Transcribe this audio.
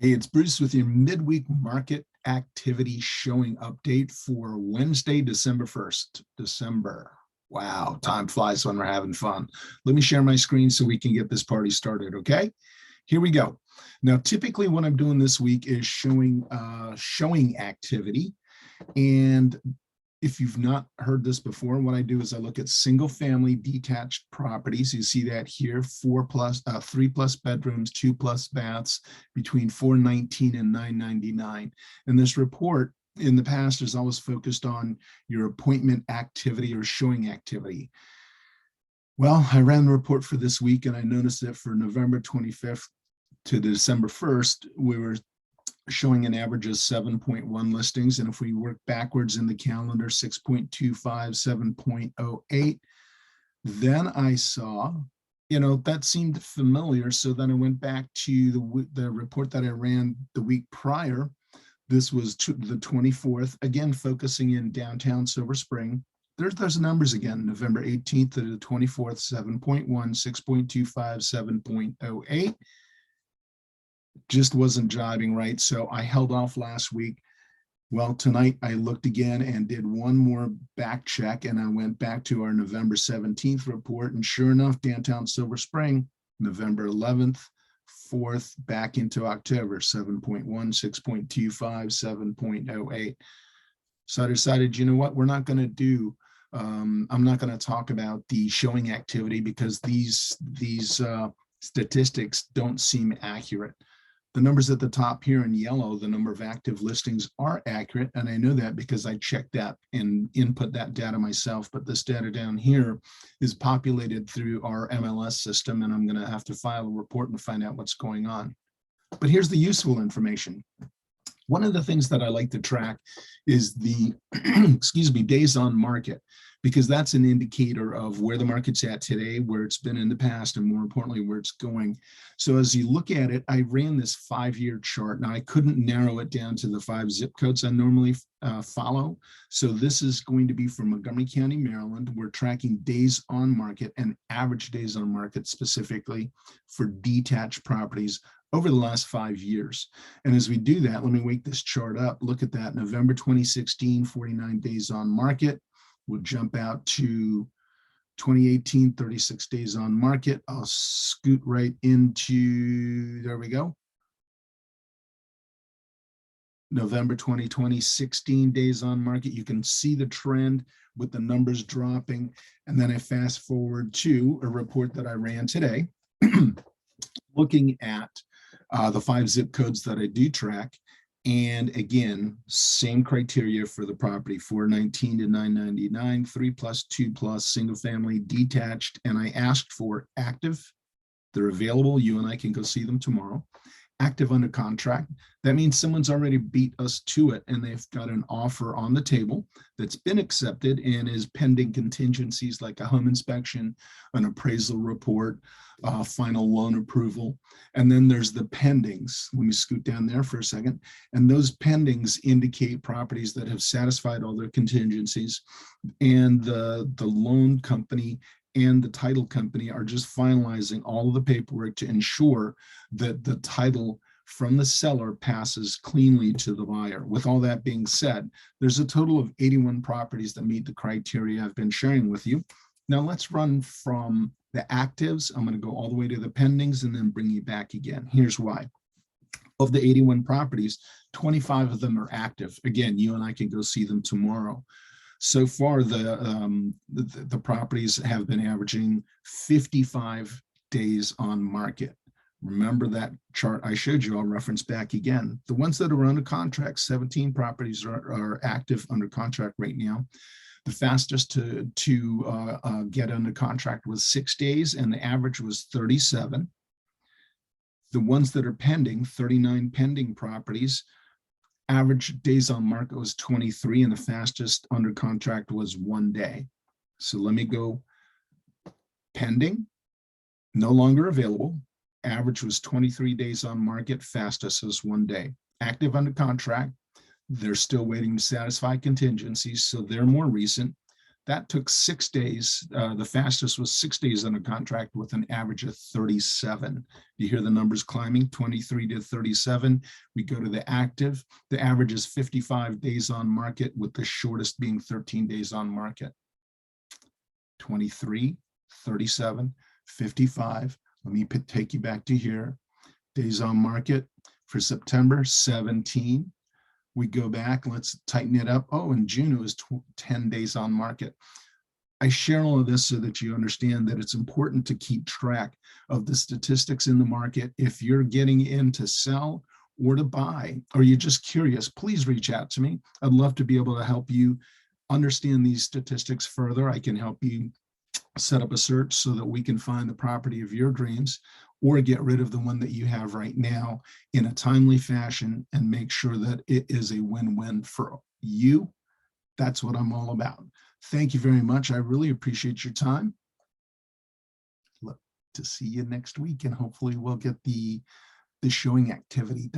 Hey, it's Bruce with your midweek market activity showing update for Wednesday, December 1st. December. Wow, time flies when we're having fun. Let me share my screen so we can get this party started, okay? Here we go. Now, typically what I'm doing this week is showing activity. And if you've not heard this before, what I do is I look at single family detached properties. You see that here, 3+ bedrooms, 2+ baths between 419 and 999. And this report in the past is always focused on your appointment activity or showing activity. Well, I ran the report for this week and I noticed that for November 25th to December 1st, we were showing an average of 7.1 listings. And if we work backwards in the calendar, 6.25, 7.08, then I saw, that seemed familiar. So then I went back to the report that I ran the week prior. This was the 24th, again, focusing in downtown Silver Spring. There's numbers again, November 18th to the 24th, 7.1, 6.25, 7.08. Just wasn't jiving right. So I held off last week. Well, tonight I looked again and did one more back check, and I went back to our November 17th report. And sure enough, downtown Silver Spring, November 11th, 4th, back into October, 7.1, 6.25, 7.08. So I decided, you know what, we're not going to do, I'm not going to talk about the showing activity because these statistics don't seem accurate. The numbers at the top here in yellow, the number of active listings are accurate. And I know that because I checked that and input that data myself. But this data down here is populated through our MLS system. And I'm going to have to file a report and find out what's going on. But here's the useful information. One of the things that I like to track is the, days on market, because that's an indicator of where the market's at today, where it's been in the past, and more importantly, where it's going. So as you look at it, I ran this 5-year chart. Now I couldn't narrow it down to the 5 zip codes I normally follow. So this is going to be for Montgomery County, Maryland. We're tracking days on market and average days on market specifically for detached properties over the last 5 years. And as we do that, let me wake this chart up. Look at that, November 2016, 49 days on market. We'll jump out to 2018, 36 days on market. I'll scoot right into, there we go. November 2020, 16 days on market. You can see the trend with the numbers dropping. And then I fast forward to a report that I ran today, looking at the 5 zip codes that I do track. And again, same criteria for the property, 419 to 999, 3+, 2+, single family, detached. And I asked for active. They're available. You and I can go see them tomorrow. Active under contract. That means someone's already beat us to it and they've got an offer on the table that's been accepted and is pending contingencies like a home inspection, an appraisal report, final loan approval. And then there's the pendings. Let me scoot down there for a second. And those pendings indicate properties that have satisfied all their contingencies, and the loan company and the title company are just finalizing all of the paperwork to ensure that the title from the seller passes cleanly to the buyer. With all that being said, there's a total of 81 properties that meet the criteria I've been sharing with you. Now let's run from the actives. I'm going to go all the way to the pendings and then bring you back again. Here's why. Of the 81 properties, 25 of them are active. Again, you and I can go see them tomorrow. So far, the properties have been averaging 55 days on market. Remember that chart I showed you, I'll reference back again. The ones that are under contract, 17 properties are active under contract right now. The fastest to get under contract was 6 days, and the average was 37. The ones that are pending, 39 pending properties, average days on market was 23, and the fastest under contract was 1 day. So let me go pending, no longer available. Average was 23 days on market, fastest was 1 day. Active under contract, they're still waiting to satisfy contingencies, so they're more recent. That took 6 days. The fastest was 6 days under contract with an average of 37. You hear the numbers climbing, 23 to 37. We go to the active. The average is 55 days on market, with the shortest being 13 days on market. 23, 37, 55. Let me take you back to here. Days on market for September, 17. We go back, let's tighten it up. Oh, in June, it was 10 days on market. I share all of this so that you understand that it's important to keep track of the statistics in the market. If you're getting in to sell or to buy, or you're just curious, please reach out to me. I'd love to be able to help you understand these statistics further. I can help you set up a search so that we can find the property of your dreams, or get rid of the one that you have right now in a timely fashion and make sure that it is a win-win for you. That's what I'm all about. Thank you very much. I really appreciate your time. Look to see you next week, and hopefully we'll get the showing activity done.